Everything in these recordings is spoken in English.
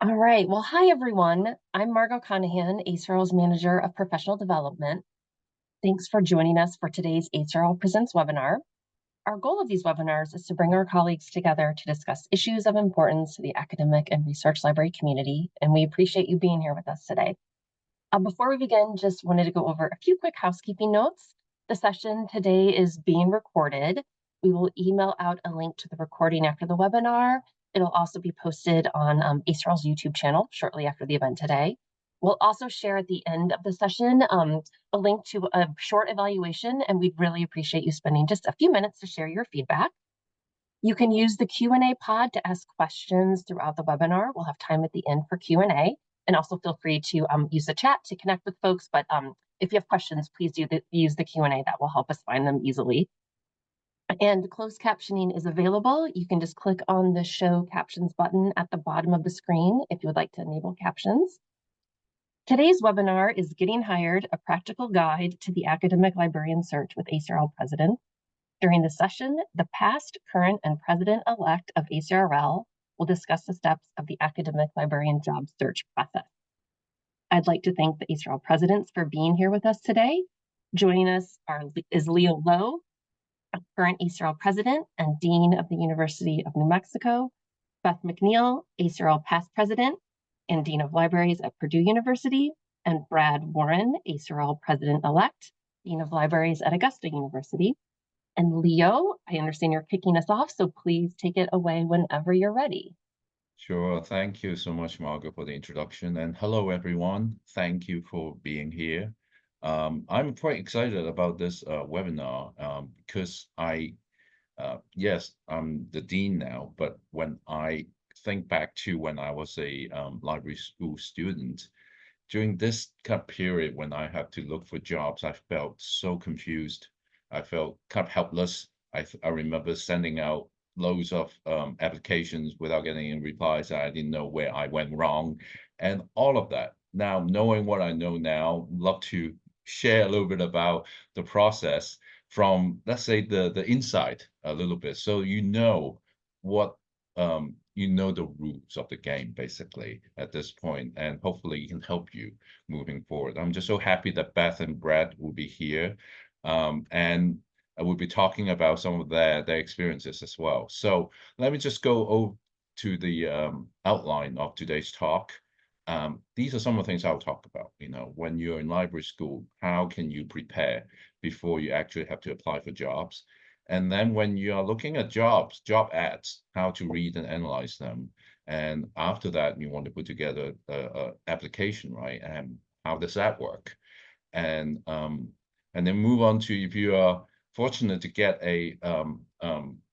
All right. Well, hi, everyone. I'm Margot Conahan, ACRL's Manager of Professional Development. Thanks for joining us for today's ACRL Presents webinar. Our goal of these webinars is to bring our colleagues together to discuss issues of importance to the academic and research library community, and we appreciate you being here with us today. Before we begin, just wanted to go over a few quick housekeeping notes. The session today is being recorded. We will email out a link to the recording after the webinar. It'll also be posted on ACRL's YouTube channel shortly after the event today. We'll also share at the end of the session a link to a short evaluation, and we'd really appreciate you spending just a few minutes to share your feedback. You can use the Q&A pod to ask questions throughout the webinar. We'll have time at the end for Q&A. And also feel free to use the chat to connect with folks. But if you have questions, please use the Q&A. That will help us find them easily. And closed captioning is available. You can just click on the Show Captions button at the bottom of the screen if you would like to enable captions. Today's webinar is Getting Hired, a Practical Guide to the Academic Librarian Search with ACRL President. During the session, the past, current, and president-elect of ACRL will discuss the steps of the academic librarian job search process. I'd like to thank the ACRL presidents for being here with us today. Joining us is Leo Lowe, current ACRL president and dean of the University of New Mexico, Beth McNeil, ACRL past president and dean of libraries at Purdue University, and Brad Warren, ACRL president-elect, dean of libraries at Augusta University. And Leo, I understand you're kicking us off, so please take it away whenever you're ready. Sure. Thank you so much, Margot, for the introduction. And hello, everyone. Thank you for being here. I'm quite excited about this webinar because yes, I'm the dean now, but when I think back to when I was a library school student, during this kind of period when I had to look for jobs, I felt so confused. I felt kind of helpless. I remember sending out loads of applications without getting any replies. I didn't know where I went wrong and all of that. Now, knowing what I know now, love to share a little bit about the process from, let's say, the inside a little bit. So what the rules of the game basically at this point, and hopefully it can help you moving forward. I'm just so happy that Beth and Brad will be here. And we'll be talking about some of their experiences as well. So let me just go over to the outline of today's talk. These are some of the things I'll talk about. When you're in library school, how can you prepare before you actually have to apply for jobs? And then when you are looking at job ads, how to read and analyze them. And after that, you want to put together a application, right? And how does that work? And then move on to, if you are fortunate to get a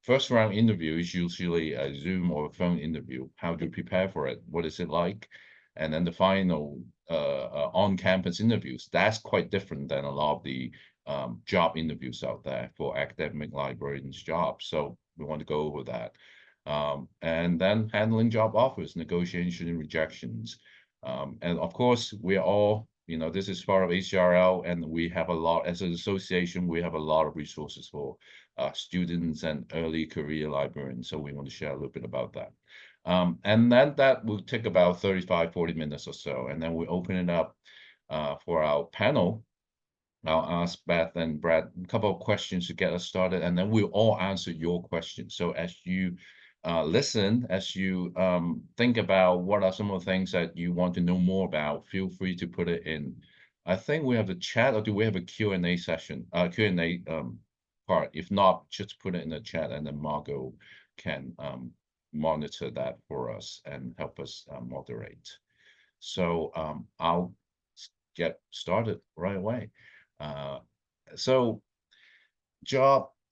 first round interview, is usually a Zoom or a phone interview. How to prepare for it? What is it like? And then the final on-campus interviews. That's quite different than a lot of the job interviews out there for academic librarians jobs. So we want to go over that. And then handling job offers, negotiation and rejections. And of course, we are all, this is part of ACRL, and we have a lot, as an association, we have a lot of resources for students and early career librarians. So we want to share a little bit about that. And then that will take about 35, 40 minutes or so. And then we open it up for our panel. I'll ask Beth and Brad a couple of questions to get us started, and then we'll all answer your questions. So as you listen, as you think about what are some of the things that you want to know more about, feel free to put it in. I think we have the chat, or do we have a Q&A session, Q&A part? If not, just put it in the chat, and then Margot can monitor that for us and help us moderate. So I'll get started right away. So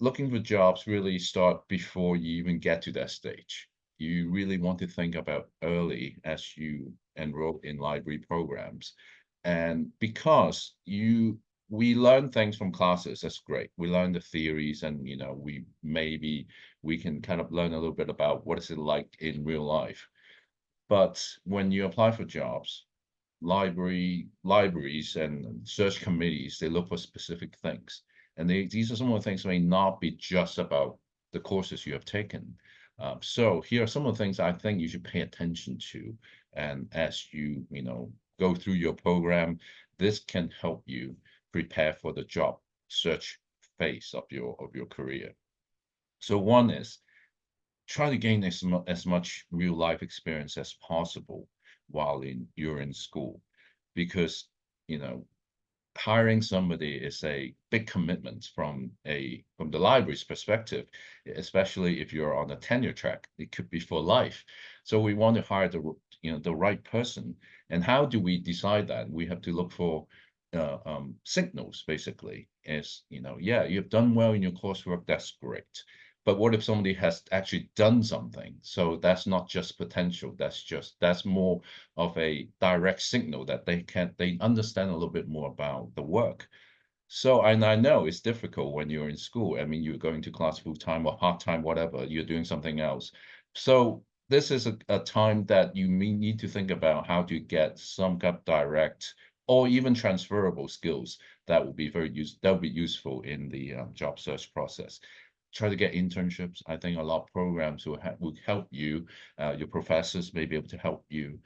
looking for jobs really start before you even get to that stage. You really want to think about early as you enroll in library programs. And because we learn things from classes, that's great. We learn the theories, and we can kind of learn a little bit about what is it like in real life. But when you apply for jobs, libraries and search committees, they look for specific things. And these are some of the things that may not be just about the courses you have taken. So here are some of the things I think you should pay attention to And as you go through your program, this can help you prepare for the job search phase of your career. So one is try to gain as much real life experience as possible while you're in school, because you know hiring somebody is a big commitment from the library's perspective, especially if you're on a tenure track. It could be for life. So we want to hire the right person. And how do we decide that? We have to look for signals, basically. As yeah, you've done well in your coursework, that's great. But what if somebody has actually done something? So that's not just potential. That's more of a direct signal that they understand a little bit more about the work. So, and I know it's difficult when you're in school. I mean, you're going to class full time or part time, whatever, you're doing something else. So this is a time that you may need to think about how to get some kind of direct or even transferable skills that will be useful in the job search process. Try to get internships. I think a lot of programs will help you. Your professors may be able to help you.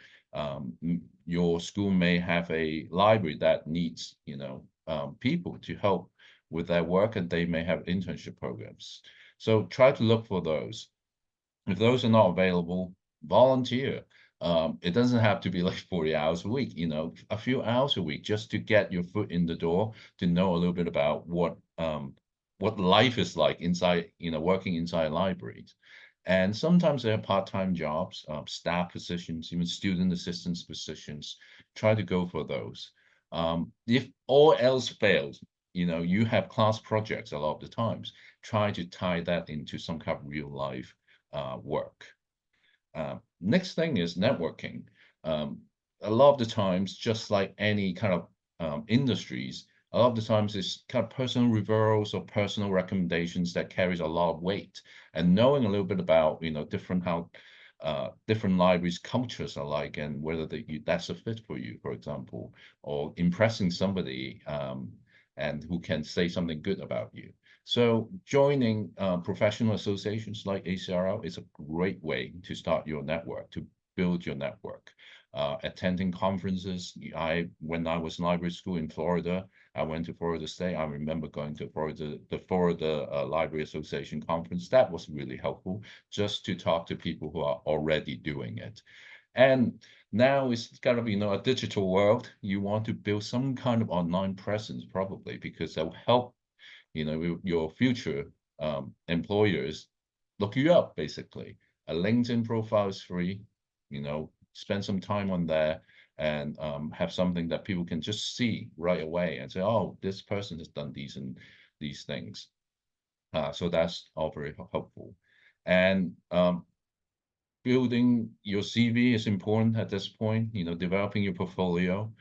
Your school may have a library that needs, people to help with their work, and they may have internship programs. So try to look for those. If those are not available, volunteer. It doesn't have to be like 40 hours a week, a few hours a week just to get your foot in the door, to know a little bit about what life is like inside, working inside libraries. And sometimes there are part-time jobs, staff positions, even student assistance positions. Try to go for those. If all else fails, you have class projects a lot of the times. Try to tie that into some kind of real life work. Next thing is networking. Um, a lot of the times, just like any kind of industries, a lot of the times it's kind of personal referrals or personal recommendations that carries a lot of weight. And knowing a little bit about, different libraries' cultures are like, and whether that's a fit for you, for example, or impressing somebody and who can say something good about you. So joining professional associations like ACRL is a great way to start your network, to build your network. Attending conferences. When I was in library school in Florida, I went to Florida State. I remember going to the Florida Library Association conference. That was really helpful, just to talk to people who are already doing it. And now it's kind of, a digital world. You want to build some kind of online presence, probably, because that will help your future employers look you up, basically. A LinkedIn profile is free. Spend some time on there, and have something that people can just see right away and say, oh, this person has done these things. So that's all very helpful. And building your CV is important at this point, developing your portfolio,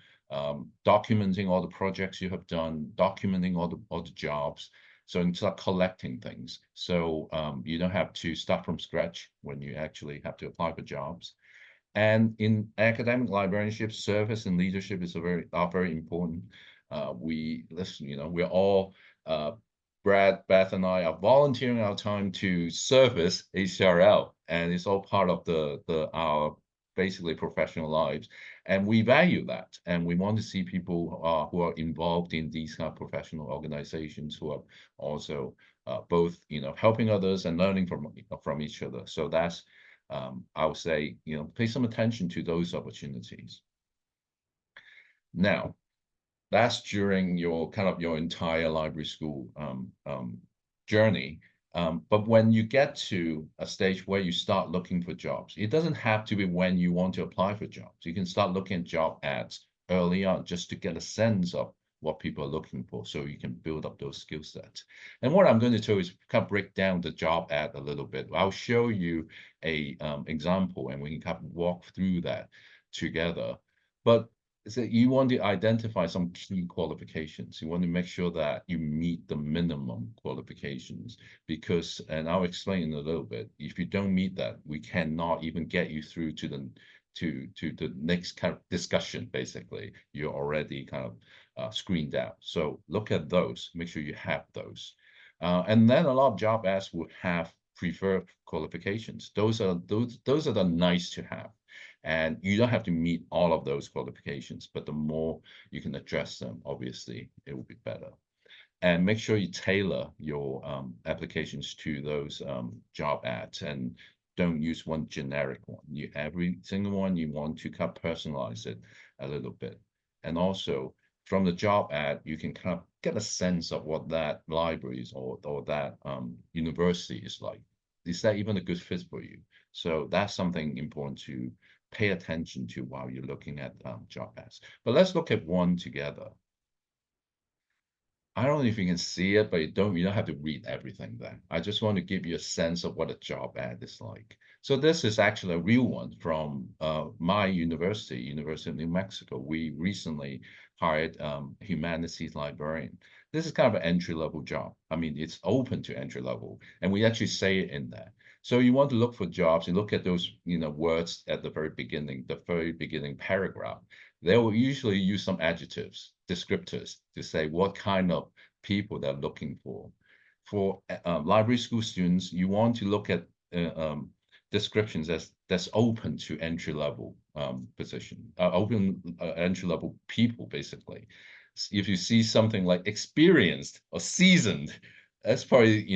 documenting all the projects you have done, documenting all the jobs. So you can start collecting things. So you don't have to start from scratch when you actually have to apply for jobs. And in academic librarianship, service and leadership are very important. We're all Brad, Beth, and I are volunteering our time to service ACRL, and it's all part of our basically professional lives, and we value that, and we want to see people who are involved in these kind of professional organizations, who are also both helping others and learning from each other. So that's I would say pay some attention to those opportunities. Now, that's during your entire library school journey. But when you get to a stage where you start looking for jobs, it doesn't have to be when you want to apply for jobs. You can start looking at job ads early on, just to get a sense of what people are looking for, so you can build up those skill sets. And what I'm going to do is kind of break down the job ad a little bit. I'll show you a example, and we can kind of walk through that together. But so you want to identify some key qualifications. You want to make sure that you meet the minimum qualifications, because, and I'll explain in a little bit, if you don't meet that, we cannot even get you through to the next kind of discussion. Basically, you're already kind of screened out. So look at those, make sure you have those. And then a lot of job ads will have preferred qualifications. Those are the nice to have. And you don't have to meet all of those qualifications, but the more you can address them, obviously, it will be better. And make sure you tailor your applications to those job ads, and don't use one generic one. Every single one, you want to kind of personalize it a little bit. And also from the job ad, you can kind of get a sense of what that library is, or that university is like. Is that even a good fit for you? So that's something important to pay attention to while you're looking at job ads. But let's look at one together. I don't know if you can see it, but you don't have to read everything there. I just want to give you a sense of what a job ad is like. So this is actually a real one from my university, University of New Mexico. We recently hired humanities librarian. This is kind of an entry-level job. I mean, it's open to entry level, and we actually say it in there. So you want to look for jobs, you look at those, words at the very beginning paragraph. They will usually use some adjectives, descriptors, to say what kind of people they're looking for. For library school students, you want to look at descriptions that's open to entry level position, open entry level people, basically. If you see something like experienced or seasoned, that's probably,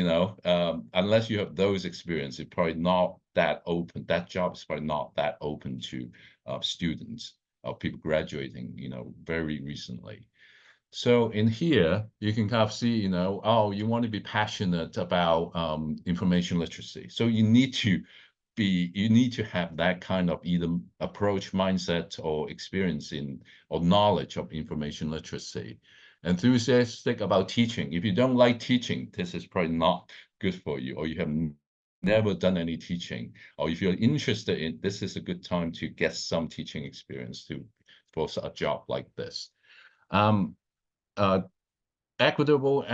unless you have those experience, it's probably not that open. That job is probably not that open to students or people graduating, very recently. So in here, you can kind of see, oh, you want to be passionate about information literacy. So you need to have that kind of either approach, mindset, or experience or knowledge of information literacy. Enthusiastic about teaching. If you don't like teaching, this is probably not good for you, or you have never done any teaching, or if you're interested in, this is a good time to get some teaching experience for a job like this. Uh, Equitable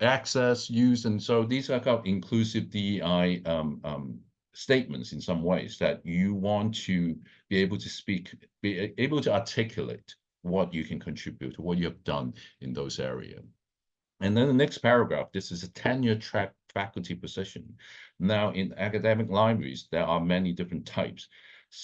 access, use, and so these are kind of inclusive DEI statements in some ways, that you want to be able to be able to articulate what you can contribute, what you have done in those areas. And then the next paragraph, this is a tenure track faculty position. Now, in academic libraries, there are many different types.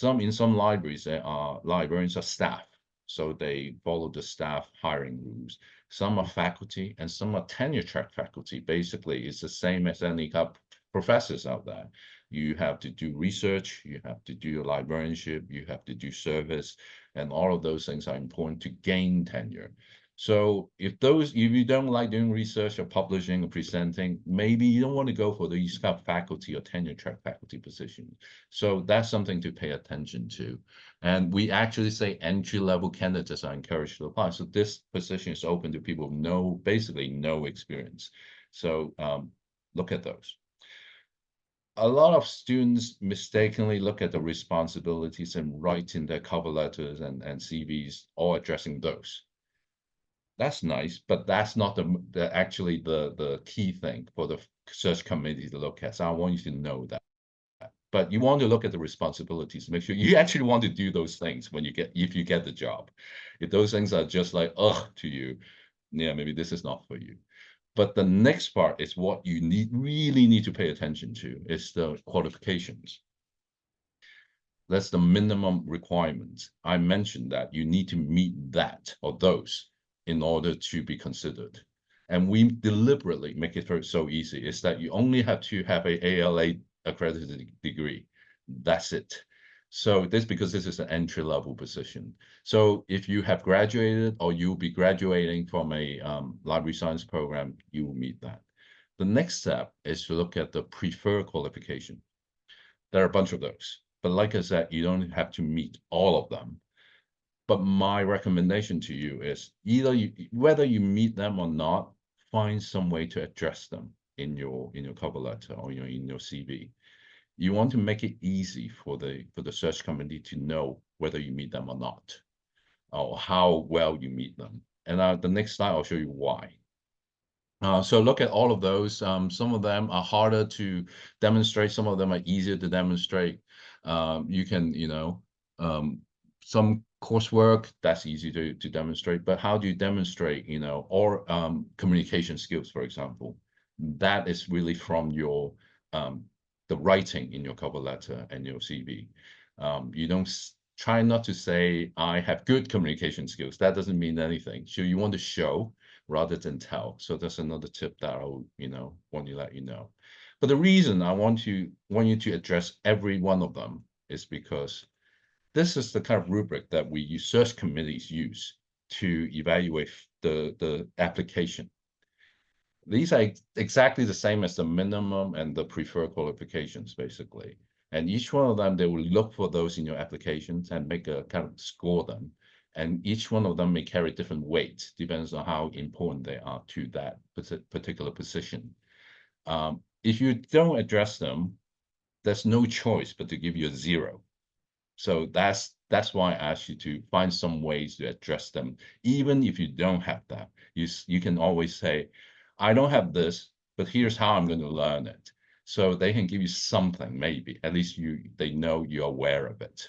In some libraries, there are librarians are staff, so they follow the staff hiring rules. Some are faculty, and some are tenure track faculty. Basically, it's the same as any kind of professors out there. You have to do research, you have to do your librarianship, you have to do service, and all of those things are important to gain tenure. So if you don't like doing research or publishing or presenting, maybe you don't want to go for these kind of faculty or tenure track faculty positions. So that's something to pay attention to. And we actually say entry-level candidates are encouraged to apply. So this position is open to people with basically no experience. So look at those. A lot of students mistakenly look at the responsibilities and write in their cover letters and CVs, all addressing those. That's nice, but that's not actually the key thing for the search committee to look at. So I want you to know that. But you want to look at the responsibilities, make sure you actually want to do those things if you get the job. If those things are just like, ugh, to you, yeah, maybe this is not for you. But the next part is what you really need to pay attention to, is the qualifications. That's the minimum requirement. I mentioned that you need to meet that or those in order to be considered. And we deliberately make it so easy. Is that you only have to have a ALA accredited degree. That's it. So because this is an entry-level position. So if you have graduated or you'll be graduating from a library science program, you will meet that. The next step is to look at the preferred qualification. There are a bunch of those. But like I said, you don't have to meet all of them. But my recommendation to you is whether you meet them or not, find some way to address them in your cover letter or in your CV. You want to make it easy for the search committee to know whether you meet them or not, or how well you meet them. And the next slide, I'll show you why. So look at all of those. Some of them are harder to demonstrate. Some of them are easier to demonstrate. You can, some coursework, that's easy to demonstrate. But how do you demonstrate, or communication skills, for example? That is really from the writing in your cover letter and your CV. You don't try not to say, I have good communication skills. That doesn't mean anything. So you want to show rather than tell. So that's another tip that I'll, want to let you know. But the reason I want you to address every one of them is because this is the kind of rubric that we search committees use to evaluate the application. These are exactly the same as the minimum and the preferred qualifications, basically. And each one of them, they will look for those in your applications and make a kind of score them. And each one of them may carry different weights, depends on how important they are to that particular position. If you don't address them, there's no choice but to give you a 0. So that's why I asked you to find some ways to address them. Even if you don't have that, you can always say, I don't have this, but here's how I'm going to learn it. So they can give you something, maybe at least they know you're aware of it.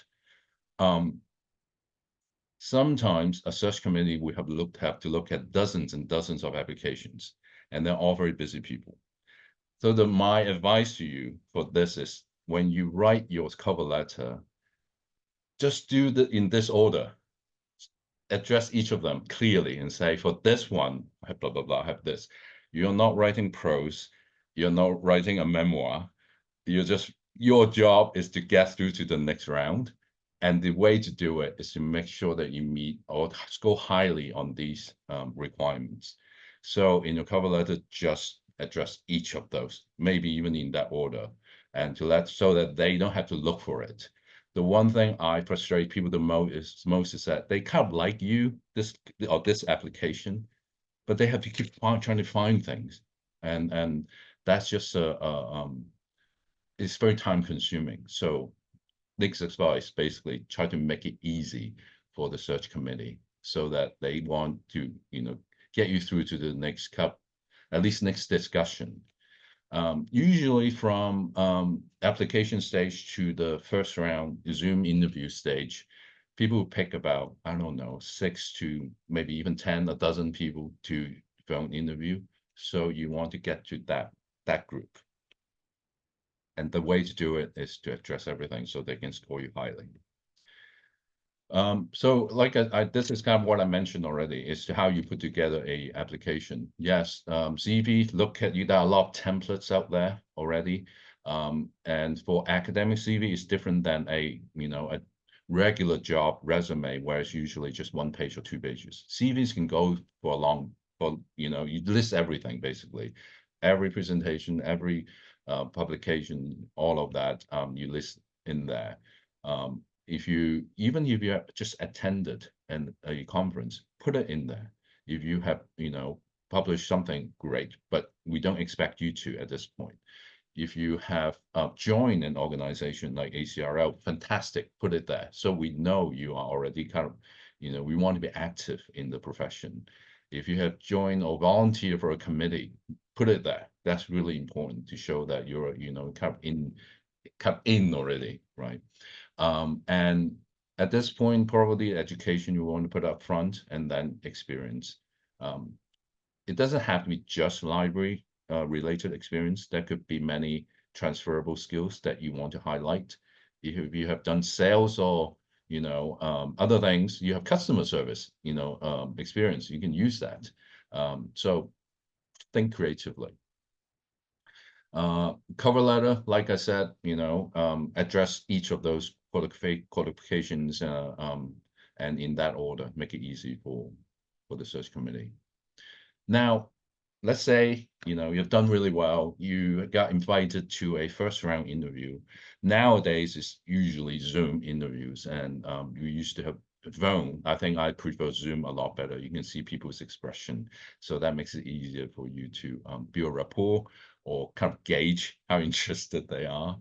Sometimes a search committee will have to look at dozens and dozens of applications, and they're all very busy people. So my advice to you for this is, when you write your cover letter, just do in this order. Address each of them clearly and say, for this one, I have blah, blah, blah, I have this. You're not writing prose. You're not writing a memoir. Your job is to get through to the next round. And the way to do it is to make sure that you meet or score highly on these requirements. So in your cover letter, just address each of those, maybe even in that order, and so that they don't have to look for it. The one thing I frustrate people the most is that they kind of like this application, but they have to keep trying to find things, and that's just it's very time consuming. So Nick's advice, basically try to make it easy for the search committee so that they want to get you through to the next at least next discussion. Usually from application stage to the first round Zoom interview stage, people pick about, I don't know, 6 to maybe even 10, a dozen people to phone interview. So you want to get to that group. And the way to do it is to address everything so they can score you highly. So like this is kind of what I mentioned already, is to how you put together a application. Yes, CV, look at there are a lot of templates out there already. And for academic CV, it's different than a regular job resume, where it's usually just 1 page or 2 pages. CVs can go for you list everything, basically. Every presentation, every publication, all of that, you list in there. Even if you have just attended a conference, put it in there. If you have, published something, great, but we don't expect you to at this point. If you have joined an organization like ACRL, fantastic, put it there. So we know you are already kind of, we want to be active in the profession. If you have joined or volunteered for a committee, put it there. That's really important to show that you're, kind of in already, right? And at this point, probably education you want to put up front, and then experience. It doesn't have to be just library related experience. There could be many transferable skills that you want to highlight. If you have done sales or other things, you have customer service experience, you can use that. So think creatively. Cover letter, like I said, address each of those qualifications and in that order, make it easy for the search committee. Now, let's say, you've done really well. You got invited to a first round interview. Nowadays, it's usually Zoom interviews, and you used to have phone. I think I prefer Zoom a lot better. You can see people's expression, so that makes it easier for you to build rapport or kind of gauge how interested they are.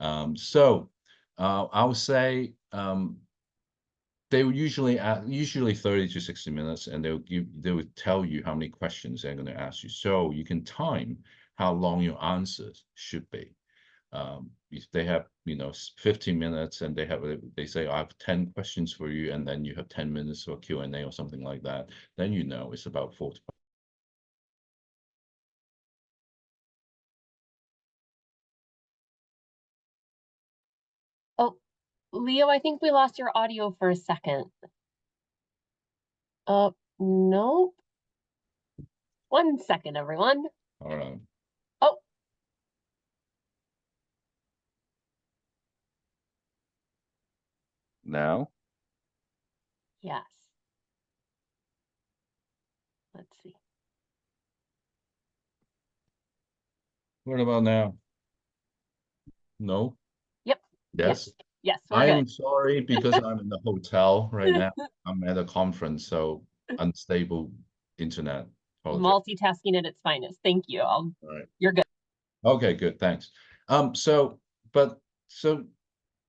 I would say they will usually 30 to 60 minutes, and they will tell you how many questions they're going to ask you, so you can time how long your answers should be. If they have 15 minutes and they say, I have 10 questions for you, and then you have 10 minutes for Q&A or something like that, then it's about 4 to 5. Oh, Leo, I think we lost your audio for a second. Uh, nope. 1 second, everyone. All right. Oh, Now, yes. Let's see. what about now? No? Yep. Yes. Yes? Yes, we're I good. am sorry because I'm in the hotel right now. I'm at a conference, so unstable internet. Apologize. Multitasking at its finest. Thank you. All right. You're good. Okay, good. Thanks. So, but so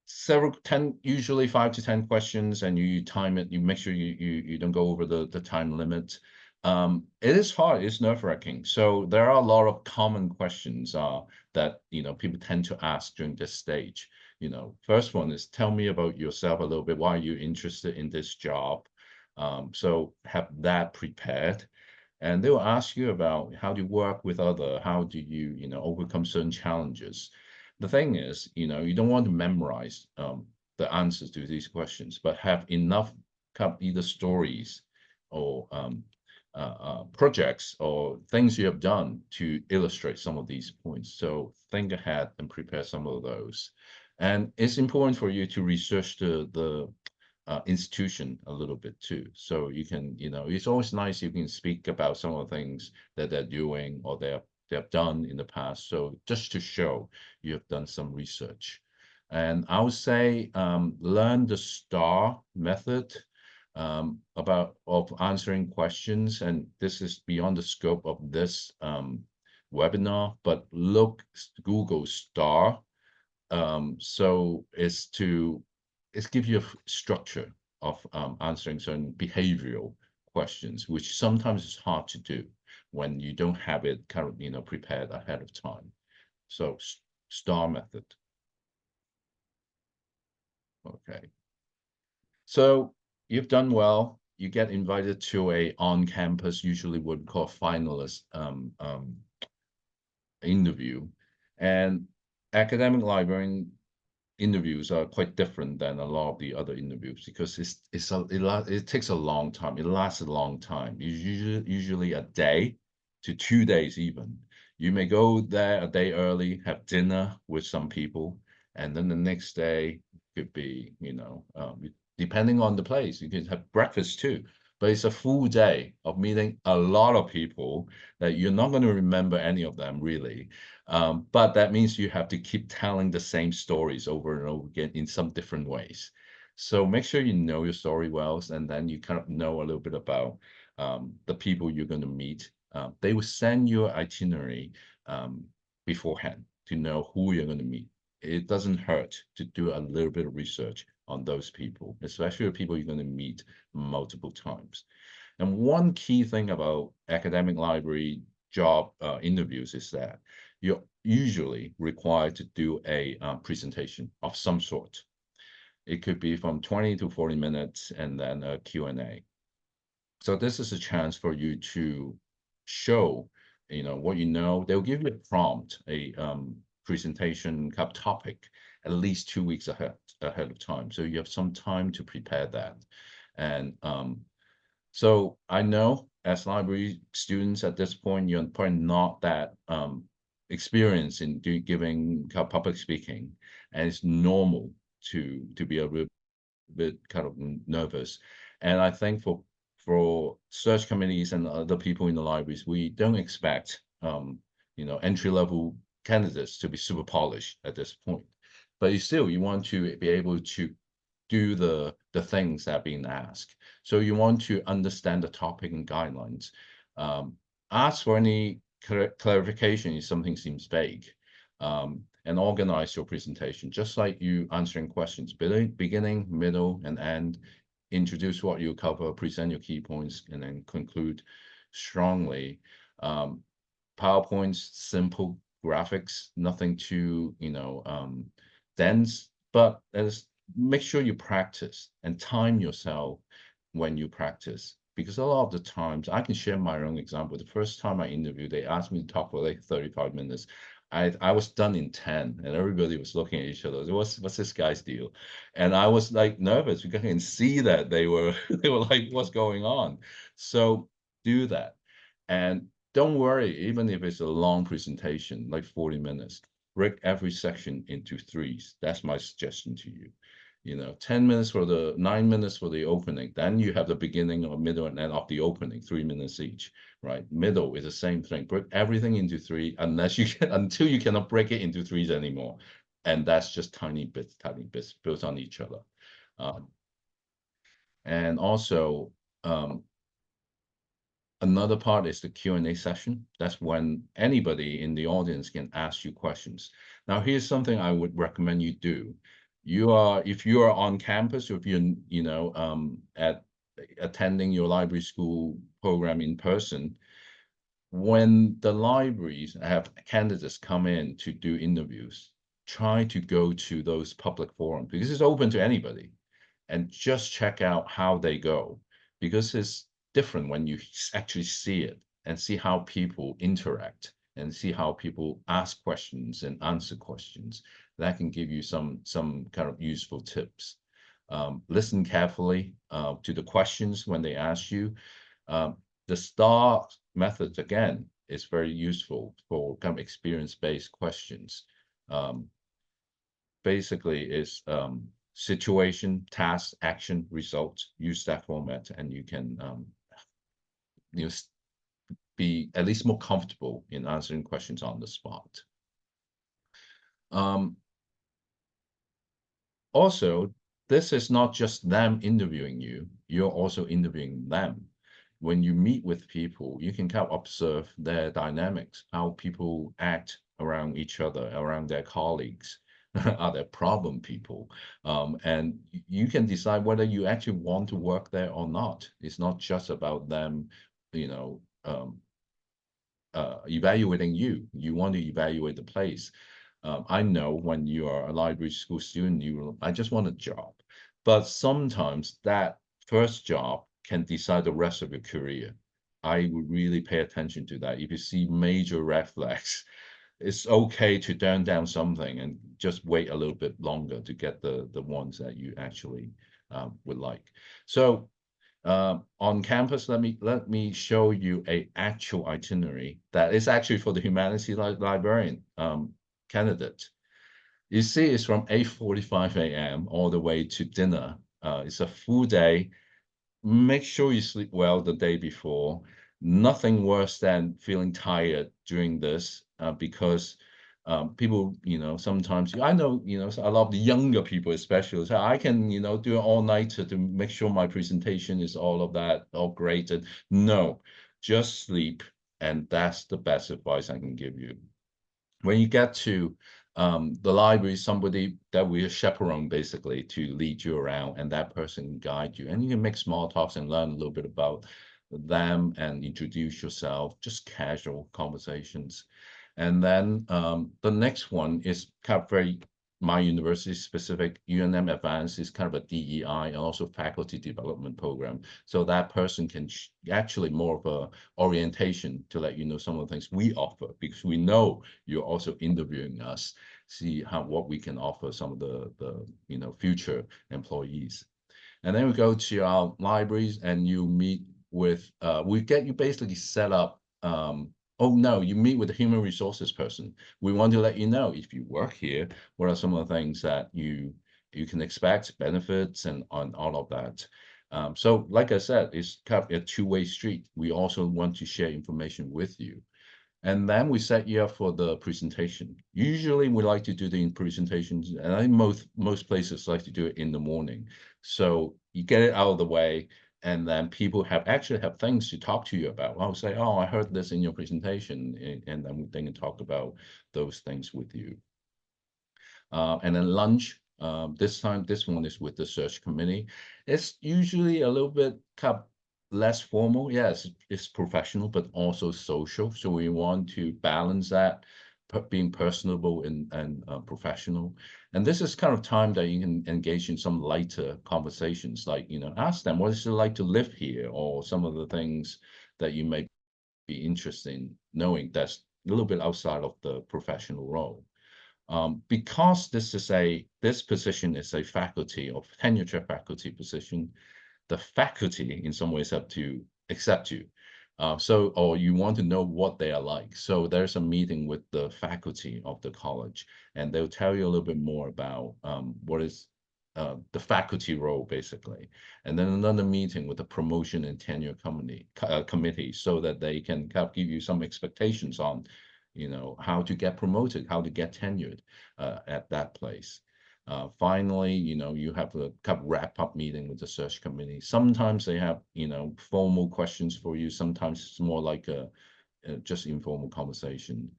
several 10, usually 5 to 10 questions, and you time it. You make sure you don't go over the time limit. It is hard. It's nerve-wracking. So there are a lot of common questions that people tend to ask during this stage. First one is tell me about yourself a little bit. Why are you interested in this job? So have that prepared. And they will ask you about how do you work with other, how do you, overcome certain challenges. The thing is, you don't want to memorize the answers to these questions, but have enough either stories or projects or things you have done to illustrate some of these points. So think ahead and prepare some of those. And it's important for you to research the institution a little bit too. So you can, it's always nice you can speak about some of the things that they're doing or they have done in the past. So just to show you have done some research. And I would say learn the STAR method of answering questions. And this is beyond the scope of this webinar, but Google STAR. So it's give you a structure of answering certain behavioral questions, which sometimes is hard to do when you don't have it kind of prepared ahead of time. So STAR method. Okay. So you've done well. You get invited to a on-campus, usually what we call finalist interview, and academic librarian interviews are quite different than a lot of the other interviews because it takes a long time. It lasts a long time. Usually a day to 2 days even. You may go there a day early, have dinner with some people, and then the next day could be, depending on the place, you can have breakfast too. But it's a full day of meeting a lot of people that you're not going to remember any of them really. But that means you have to keep telling the same stories over and over again in some different ways. So make sure you know your story well, and then you kind of know a little bit about the people you're going to meet. They will send you an itinerary beforehand to know who you're going to meet. It doesn't hurt to do a little bit of research on those people, especially the people you're going to meet multiple times. And one key thing about academic library job interviews is that you're usually required to do a presentation of some sort. It could be from 20 to 40 minutes and then a Q&A. So this is a chance for you to show, what you know. They'll give you a prompt, a presentation kind of topic, at least 2 weeks ahead of time. So you have some time to prepare that. And so I know as library students at this point, you're probably not that experienced in giving public speaking, and it's normal to be a little bit kind of nervous. And I think for search committees and other people in the libraries, we don't expect entry-level candidates to be super polished at this point. But you want to be able to do the things that are being asked. So you want to understand the topic and guidelines. Ask for any clarification if something seems vague, and organize your presentation, just like you answering questions, beginning, middle, and end. Introduce what you cover, present your key points, and then conclude strongly. PowerPoint's simple graphics, nothing too, dense, but make sure you practice and time yourself when you practice. Because a lot of the times, I can share my own example. The first time I interviewed, they asked me to talk for like 35 minutes. I was done in 10, and everybody was looking at each other. What's this guy's deal? And I was like nervous because I can see that they were they were like, what's going on? So do that. And don't worry, even if it's a long presentation, like 40 minutes, break every section into threes. That's my suggestion to you. 10 minutes for 9 minutes for the opening. Then you have the beginning or middle and end of the opening, 3 minutes each, right? Middle is the same thing. Break everything into three until you cannot break it into threes anymore. And that's just tiny bits built on each other. And also, another part is the Q&A session. That's when anybody in the audience can ask you questions. Now, here's something I would recommend you do. If you are on campus, or if you're, attending your library school program in person, when the libraries have candidates come in to do interviews, try to go to those public forums because it's open to anybody, and just check out how they go, because it's different when you actually see it and see how people interact and see how people ask questions and answer questions. That can give you some kind of useful tips. Listen carefully to the questions when they ask you. The STAR method, again, is very useful for kind of experience-based questions. Basically, is situation, task, action, result. Use that format, and you can be at least more comfortable in answering questions on the spot. Also, this is not just them interviewing you, you're also interviewing them. When you meet with people, you can kind of observe their dynamics, how people act around each other, around their colleagues. Are there problem people? And you can decide whether you actually want to work there or not. It's not just about them, evaluating you. You want to evaluate the place. I know when you are a library school student, I just want a job. But sometimes that first job can decide the rest of your career. I would really pay attention to that. If you see major red flags, it's okay to turn down something and just wait a little bit longer to get the ones that you actually would like. So on campus, let me show you a actual itinerary that is actually for the humanities librarian candidate. You see, it's from 8:45 a.m. all the way to dinner. It's a full day. Make sure you sleep well the day before. Nothing worse than feeling tired during this, because people, sometimes I know, so a lot of the younger people especially, so I can, do an all-nighter to make sure my presentation is all of that, all great. And no, just sleep. And that's the best advice I can give you. When you get to the library, somebody that will chaperone basically to lead you around, and that person can guide you, and you can make small talks and learn a little bit about them and introduce yourself, just casual conversations. And then the next one is kind of very my university specific. UNM Advanced is kind of a DEI and also faculty development program. So that person can actually more of a orientation to let you know some of the things we offer, because we know you're also interviewing us, see what we can offer some of the future employees. And then we go to our libraries and you meet with, we get you basically set up. Oh no, you meet with the human resources person. We want to let you know, if you work here, what are some of the things that you can expect, benefits, and on all of that. So like I said, it's kind of a two-way street. We also want to share information with you. And then we set you up for the presentation. Usually we like to do the presentations, and I think most places like to do it in the morning. So you get it out of the way, and then people actually have things to talk to you about. I'll say, oh, I heard this in your presentation, and then they can talk about those things with you. And then lunch, this one is with the search committee. It's usually a little bit kind of less formal. Yes, it's professional, but also social. So we want to balance that, being personable and professional. And this is kind of time that you can engage in some lighter conversations, like, ask them, what is it like to live here? Or some of the things that you may be interested in knowing. That's little bit outside of the professional role. Because this position is a faculty or tenure track faculty position, the faculty in some ways have to accept you. Or you want to know what they are like. So there's a meeting with the faculty of the college, and they'll tell you a little bit more about what is the faculty role, basically. And then another meeting with the promotion and tenure committee, so that they can kind of give you some expectations on, how to get promoted, how to get tenured at that place. Finally, you have a kind of wrap-up meeting with the search committee. Sometimes they have, formal questions for you. Sometimes it's more like a just informal conversation.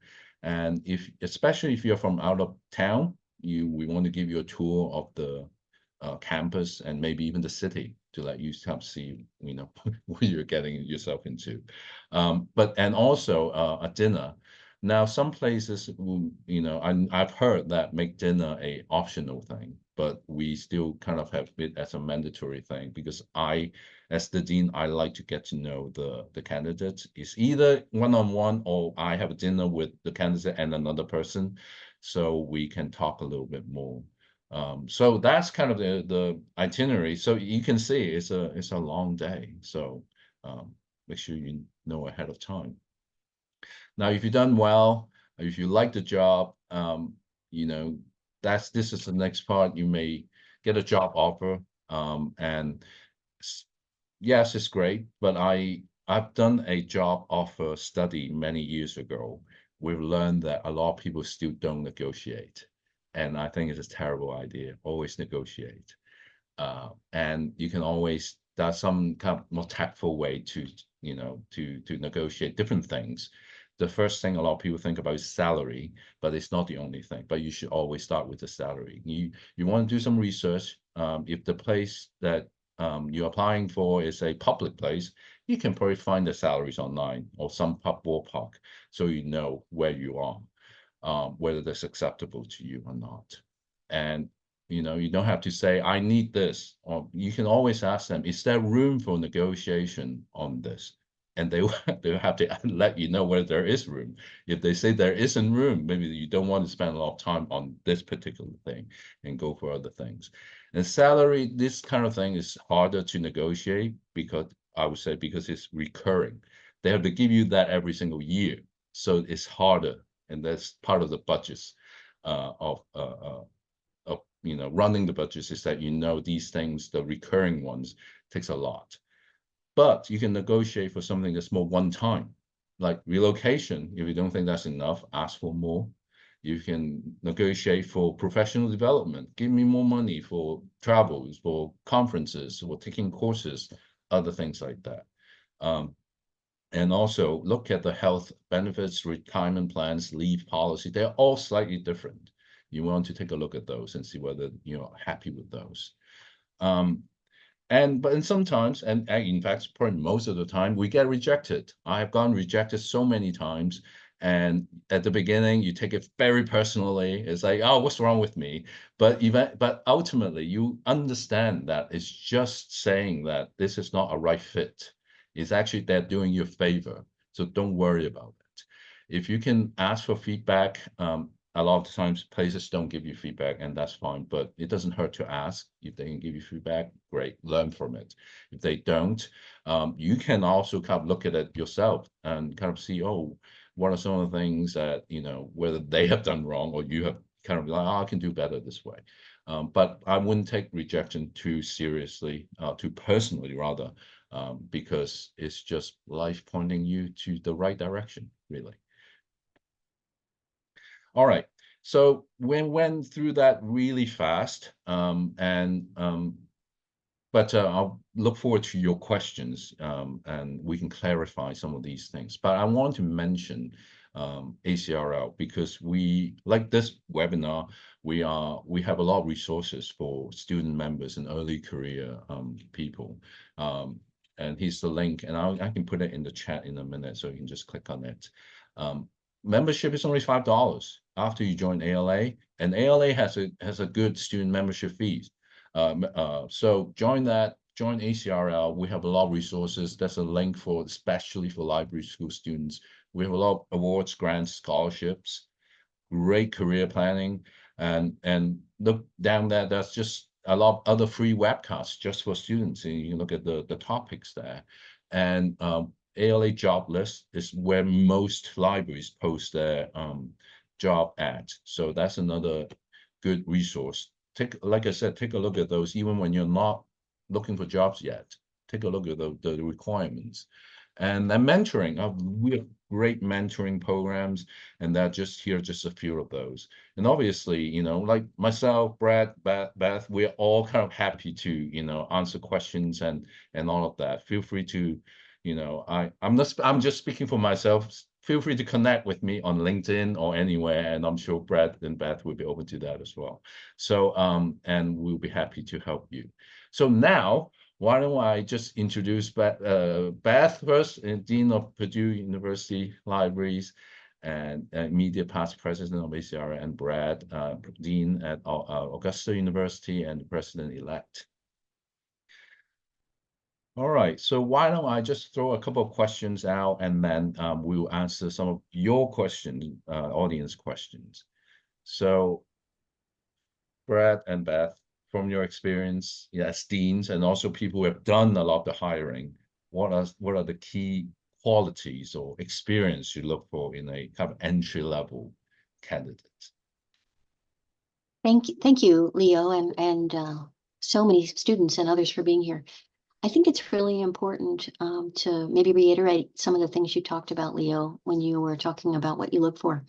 And especially if you're from out of town, we want to give you a tour of the campus and maybe even the city to let you kind of see, what you're getting yourself into. And also a dinner. Now, some places, I've heard that make dinner a optional thing, but we still kind of have it as a mandatory thing, because as the dean, I like to get to know the candidates. It's either one-on-one, or I have a dinner with the candidate and another person, so we can talk a little bit more. So that's kind of the itinerary. So you can see it's a long day. So make sure you know ahead of time. Now, if you've done well, if you like the job, you know, this is the next part. You may get a job offer. And yes, it's great, but I've done a job offer study many years ago. We've learned that a lot of people still don't negotiate. And I think it's a terrible idea. Always negotiate. And you can always, there's some kind of more tactful way to, to negotiate different things. The first thing a lot of people think about is salary, but it's not the only thing. But you should always start with the salary. You want to do some research. If the place that you're applying for is a public place, you can probably find the salaries online or some ballpark, so you know where you are, whether that's acceptable to you or not. And you don't have to say, I need this, or you can always ask them, is there room for negotiation on this? And they'll have to let you know whether there is room. If they say there isn't room, maybe you don't want to spend a lot of time on this particular thing and go for other things. And salary, this kind of thing is harder to negotiate, because I would say because it's recurring. They have to give you that every single year. So it's harder. And that's part of the budgets of running the budgets, is that these things, the recurring ones, takes a lot. But you can negotiate for something that's more one time, like relocation. If you don't think that's enough, ask for more. You can negotiate for professional development. Give me more money for travels, for conferences, for taking courses, other things like that. And also look at the health benefits, retirement plans, leave policy. They're all slightly different. You want to take a look at those and see whether you're happy with those. But sometimes, and in fact, probably most of the time, we get rejected. I have gotten rejected so many times. And at the beginning, you take it very personally. It's like, oh, what's wrong with me? But ultimately, you understand that it's just saying that this is not a right fit. It's actually they're doing you a favor. So don't worry about it. If you can ask for feedback, a lot of the times places don't give you feedback, and that's fine, but it doesn't hurt to ask. If they can give you feedback, great, learn from it. If they don't, you can also kind of look at it yourself and kind of see, oh, what are some of the things that, whether they have done wrong or you have kind of like, oh, I can do better this way. But I wouldn't take rejection too seriously, too personally rather, because it's just life pointing you to the right direction, really. All right, so we went through that really fast, but I'll look forward to your questions, and we can clarify some of these things. But I want to mention ACRL, because we, like this webinar, we have a lot of resources for student members and early career people. And here's the link, and I can put it in the chat in a minute, so you can just click on it. Membership is only $5 after you join ALA, and ALA has a good student membership fees. So join join ACRL. We have a lot of resources. There's a link for, especially for library school students. We have a lot of awards, grants, scholarships, great career planning, and look down there. There's just a lot of other free webcasts just for students. And you can look at the topics there. And ALA job list is where most libraries post their job ads. So that's another good resource. Like I said, take a look at those, even when you're not looking for jobs yet. Take a look at the requirements. And then mentoring. We have great mentoring programs, and that just a few of those. And obviously, like myself, Brad, Beth, we're all kind of happy to, answer questions and all of that. Feel free to, I'm just speaking for myself. Feel free to connect with me on LinkedIn or anywhere, and I'm sure Brad and Beth will be open to that as well. So, and we'll be happy to help you. So now, why don't I just introduce Beth first, Dean of Purdue University Libraries and immediate past president of ACRL, and Brad, Dean at Augusta University and president-elect. All right, so why don't I just throw a couple of questions out, and then we'll answer some of your questions, audience questions. So Brad and Beth, from your experience, as deans and also people who have done a lot of the hiring, what are the key qualities or experience you look for in a kind of entry-level candidate? Thank you, Leo, and so many students and others for being here. I think it's really important to maybe reiterate some of the things you talked about, Leo, when you were talking about what you look for.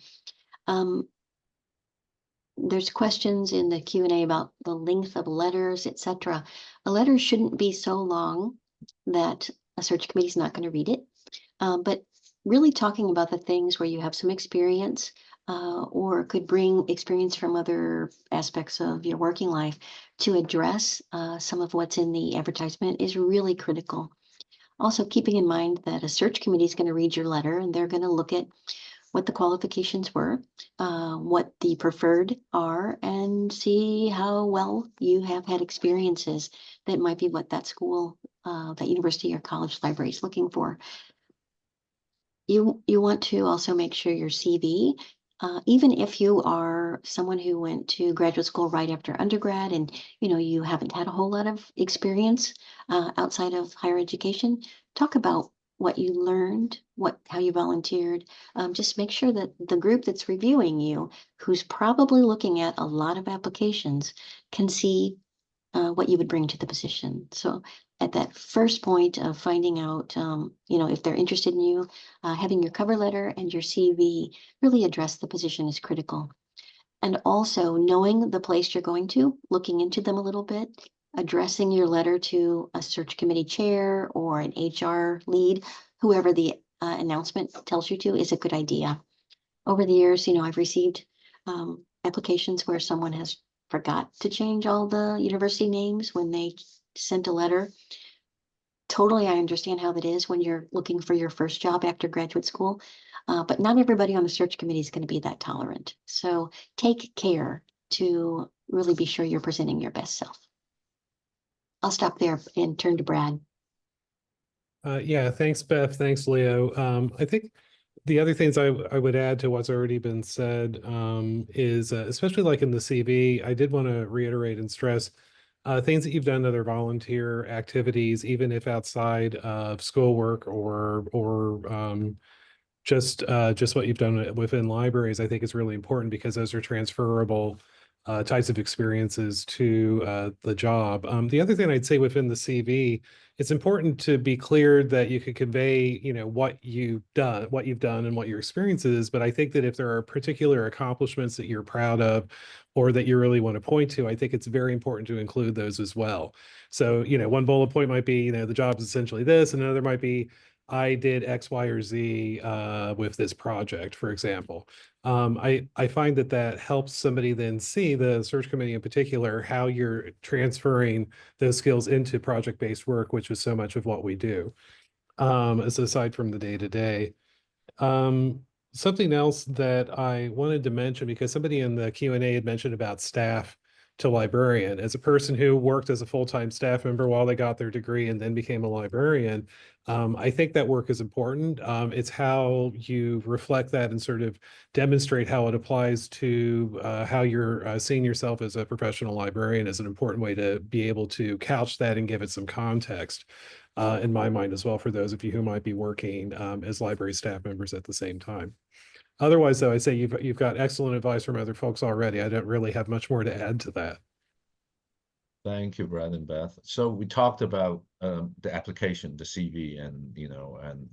There's questions in the Q&A about the length of letters, etc. A letter shouldn't be so long that a search committee is not going to read it, but really talking about the things where you have some experience or could bring experience from other aspects of your working life to address some of what's in the advertisement is really critical. Also, keeping in mind that a search committee is going to read your letter and they're going to look at what the qualifications were, what the preferred are, and see how well you have had experiences that might be what that school, that university or college library is looking for. You want to also make sure your CV, even if you are someone who went to graduate school right after undergrad and you haven't had a whole lot of experience outside of higher education, talk about what you learned, how you volunteered. Just make sure that the group that's reviewing you, who's probably looking at a lot of applications, can see what you would bring to the position. So at that first point of finding out, if they're interested in you, having your cover letter and your CV really address the position is critical. And also knowing the place you're going to, looking into them a little bit, addressing your letter to a search committee chair or an HR lead, whoever the announcement tells you to, is a good idea. Over the years, I've received applications where someone has forgot to change all the university names when they sent a letter. Totally, I understand how that is when you're looking for your first job after graduate school, but not everybody on the search committee is going to be that tolerant. So take care to really be sure you're presenting your best self. I'll stop there and turn to Brad. Yeah, thanks, Beth. Thanks, Leo. I think the other things I would add to what's already been said is, especially like in the CV, I did want to reiterate and stress things that you've done, other volunteer activities, even if outside of schoolwork or just what you've done within libraries, I think is really important because those are transferable types of experiences to the job. The other thing I'd say within the CV, it's important to be clear that you could convey, what you've done and what your experience is. But I think that if there are particular accomplishments that you're proud of or that you really want to point to, I think it's very important to include those as well. So, one bullet point might be, the job is essentially this, and another might be, I did X, Y, or Z with this project, for example. I find that helps somebody then see, the search committee in particular, how you're transferring those skills into project-based work, which is so much of what we do, as aside from the day-to-day. Something else that I wanted to mention, because somebody in the Q&A had mentioned about staff to librarian. As a person who worked as a full-time staff member while they got their degree and then became a librarian, I think that work is important. It's how you reflect that and sort of demonstrate how it applies to how you're seeing yourself as a professional librarian is an important way to be able to couch that and give it some context, in my mind as well, for those of you who might be working as library staff members at the same time. Otherwise, though, I say you've got excellent advice from other folks already. I don't really have much more to add to that. Thank you, Brad and Beth. So we talked about the application, the CV, and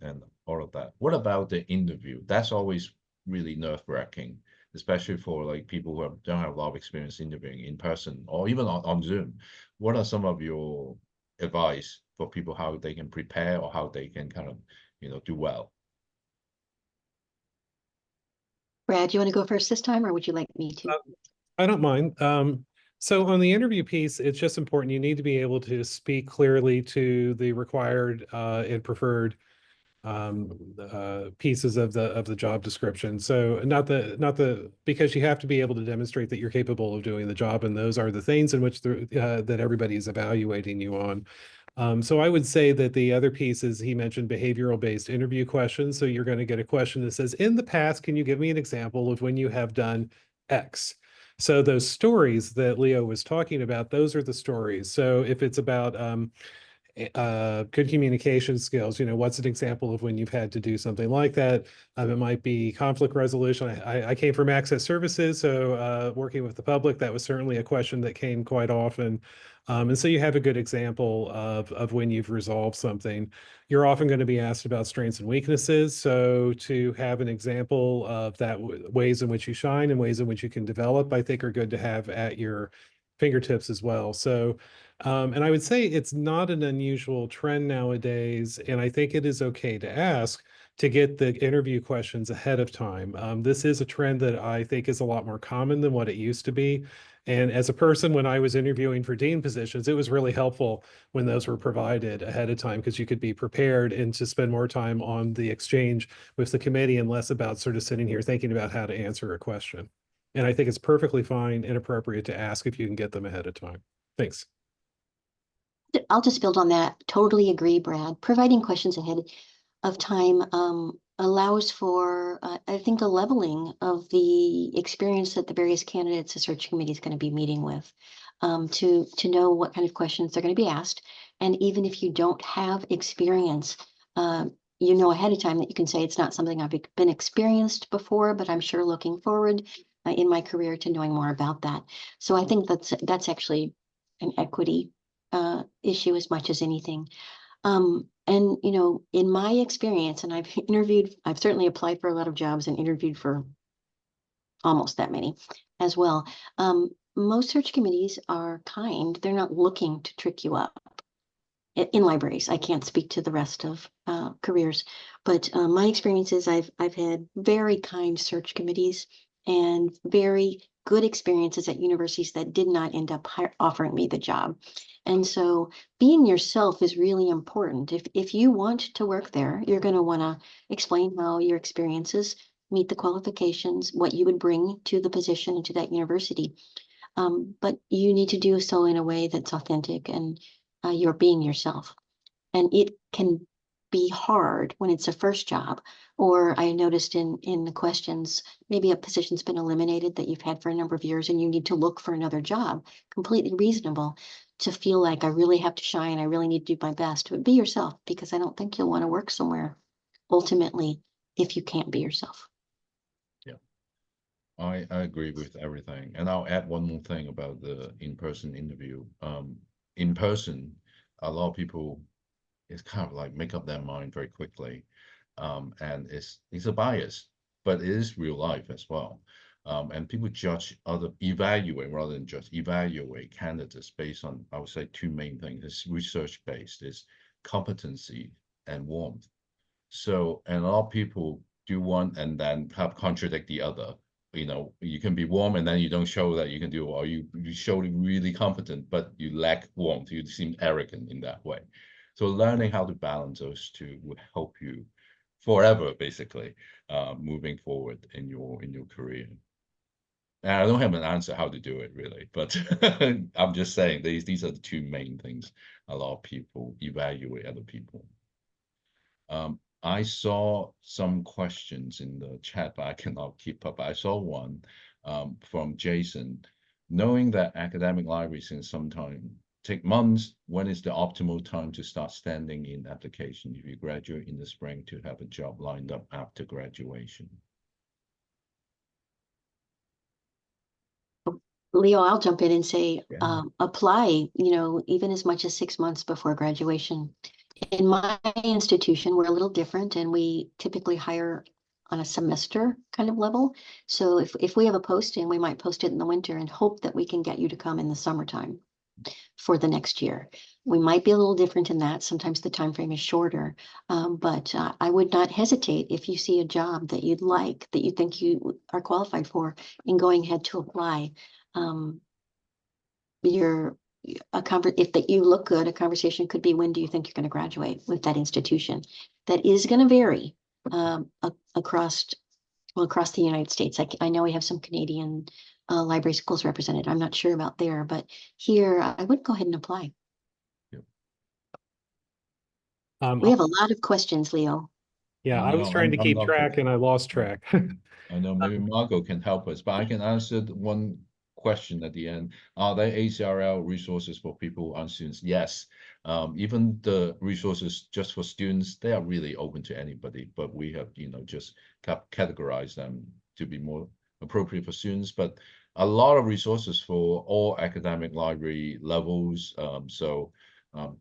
and all of that. What about the interview? That's always really nerve-wracking, especially for like people who don't have a lot of experience interviewing in person or even on Zoom. What are some of your advice for people how they can prepare or how they can kind of do well? Brad, you want to go first this time, or would you like me to? I don't mind. So on the interview piece, it's just important. You need to be able to speak clearly to the required and preferred pieces of the job description. So because you have to be able to demonstrate that you're capable of doing the job, and those are the things in which that everybody is evaluating you on. So I would say that the other piece is he mentioned behavioral based interview questions. So you're going to get a question that says, in the past, can you give me an example of when you have done X? So those stories that Leo was talking about, those are the stories. So if it's about good communication skills, what's an example of when you've had to do something like that? It might be conflict resolution. I came from access services, so working with the public, that was certainly a question that came quite often. And so you have a good example of when you've resolved something. You're often going to be asked about strengths and weaknesses. So to have an example of that, ways in which you shine and ways in which you can develop, I think are good to have at your fingertips as well. So and I would say it's not an unusual trend nowadays, and I think it is okay to ask to get the interview questions ahead of time. This is a trend that I think is a lot more common than what it used to be. And as a person, when I was interviewing for dean positions, it was really helpful when those were provided ahead of time because you could be prepared and to spend more time on the exchange with the committee and less about sort of sitting here thinking about how to answer a question. And I think it's perfectly fine and appropriate to ask if you can get them ahead of time. Thanks. I'll just build on that. Totally agree, Brad. Providing questions ahead of time allows for, I think, a leveling of the experience that the various candidates the search committee is going to be meeting with, to know what kind of questions they're going to be asked. And even if you don't have experience, ahead of time that you can say it's not something I've been experienced before, but I'm sure looking forward in my career to knowing more about that. So I think that's actually an equity issue as much as anything. And in my experience, and I've certainly applied for a lot of jobs and interviewed for almost that many as well. Most search committees are kind. They're not looking to trick you up. In libraries, I can't speak to the rest of careers, but my experience is I've had very kind search committees and very good experiences at universities that did not end up offering me the job. And so being yourself is really important. If you want to work there, you're going to want to explain how your experiences meet the qualifications, what you would bring to the position and to that university. But you need to do so in a way that's authentic and you're being yourself. And it can be hard when it's a first job, or I noticed in the questions, maybe a position's been eliminated that you've had for a number of years and you need to look for another job. Completely reasonable to feel like I really have to shine, I really need to do my best, but be yourself, because I don't think you'll want to work somewhere ultimately if you can't be yourself. Yeah, I agree with everything. And I'll add one more thing about the in-person interview. In person, a lot of people it's kind of like make up their mind very quickly. And it's a bias, but it is real life as well. And people evaluate rather than just evaluate candidates based on, I would say, two main things. It's research-based, is competency and warmth. So, and a lot of people do one and then have contradict the other. You can be warm and then you don't show that you can do, or you show really competent, but you lack warmth. You seem arrogant in that way. So learning how to balance those two would help you forever, basically, moving forward in your career. And I don't have an answer how to do it really, but I'm just saying these are the two main things a lot of people evaluate other people. I saw some questions in the chat, but I cannot keep up. I saw one from Jason. Knowing that academic libraries can sometimes take months, when is the optimal time to start standing in application if you graduate in the spring to have a job lined up after graduation? Leo, I'll jump in and say, Yeah. apply, even as much as 6 months before graduation. In my institution, we're a little different and we typically hire on a semester kind of level. So if we have a posting, we might post it in the winter and hope that we can get you to come in the summertime for the next year. We might be a little different in that. Sometimes the time frame is shorter, but I would not hesitate if you see a job that you'd like, that you think you are qualified for, in going ahead to apply. You're if that you look good, a conversation could be, when do you think you're going to graduate with that institution? That is going to vary across the United States. I know we have some Canadian library schools represented. I'm not sure about there, but here I would go ahead and apply. Yep. We have a lot of questions, Leo. Yeah, I I was know, trying to I'm keep not track good. and I lost track. I know maybe Margot can help us, but I can answer one question at the end. Are there ACRL resources for people who aren't students? Yes. Even the resources just for students, they are really open to anybody, but we have, just categorized them to be more appropriate for students, but a lot of resources for all academic library levels.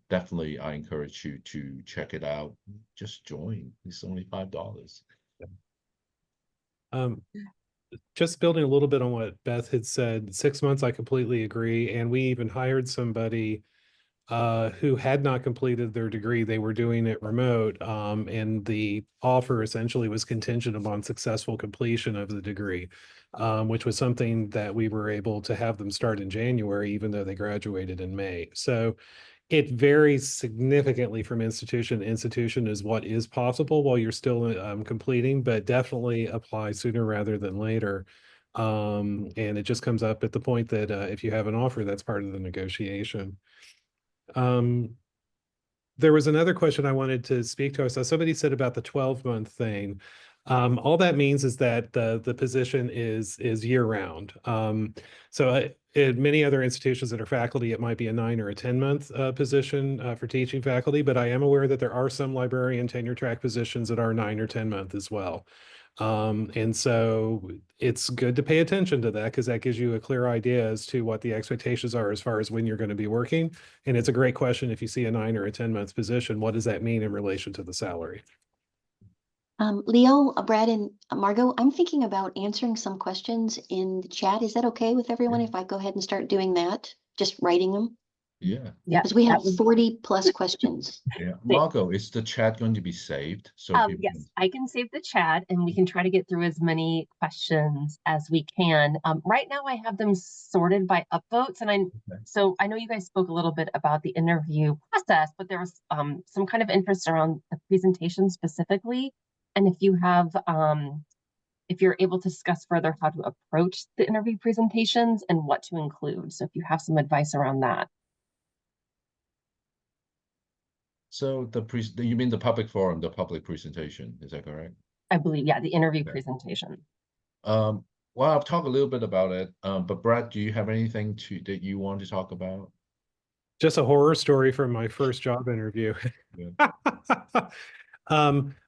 Definitely I encourage you to check it out. Just join. It's only $5. Just building a little bit on what Beth had said, 6 months, I completely agree. And we even hired somebody who had not completed their degree. They were doing it remote, and the offer essentially was contingent upon successful completion of the degree, which was something that we were able to have them start in January, even though they graduated in May. So it varies significantly from institution to institution is what is possible while you're still completing, but definitely apply sooner rather than later. And it just comes up at the point that if you have an offer, that's part of the negotiation. There was another question I wanted to speak to. So somebody said about the 12-month thing. All that means is that the position is year round. In many other institutions that are faculty, it might be a 9 or a 10-month position for teaching faculty, but I am aware that there are some librarian tenure track positions that are 9 or 10-month as well. And so it's good to pay attention to that because that gives you a clear idea as to what the expectations are as far as when you're going to be working. And it's a great question if you see a 9 or a 10-month position, what does that mean in relation to the salary? Leo, Brad, and Margot, I'm thinking about answering some questions in the chat. Is that okay with everyone if I go ahead and start doing that? Just writing them? Yeah. Yeah. Because we have 40 plus questions. Yeah. Margot, is the chat going to be saved? So people Yes, I can save the chat and we can try to get through as many questions as we can. Right now I have them sorted by upvotes, and so I know you guys spoke a little bit about the interview process, but there was some kind of interest around the presentation specifically. And if you have, if you're able to discuss further how to approach the interview presentations and what to include. So if you have some advice around that. So you mean the public forum, the public presentation, is that correct? I believe, yeah, the interview presentation. Well, I've talked a little bit about it, but Brad, do you have anything that you want to talk about? Just a horror story from my first job interview. Yeah.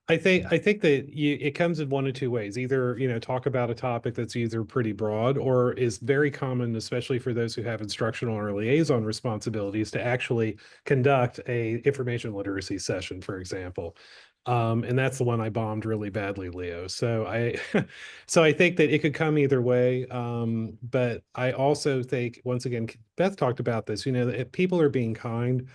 I think that it comes in one of two ways. Either, talk about a topic that's either pretty broad or is very common, especially for those who have instructional or liaison responsibilities, to actually conduct a information literacy session, for example. And that's the one I bombed really badly, Leo. So I think that it could come either way. But I also think, once again, Beth talked about this, if people are being kind,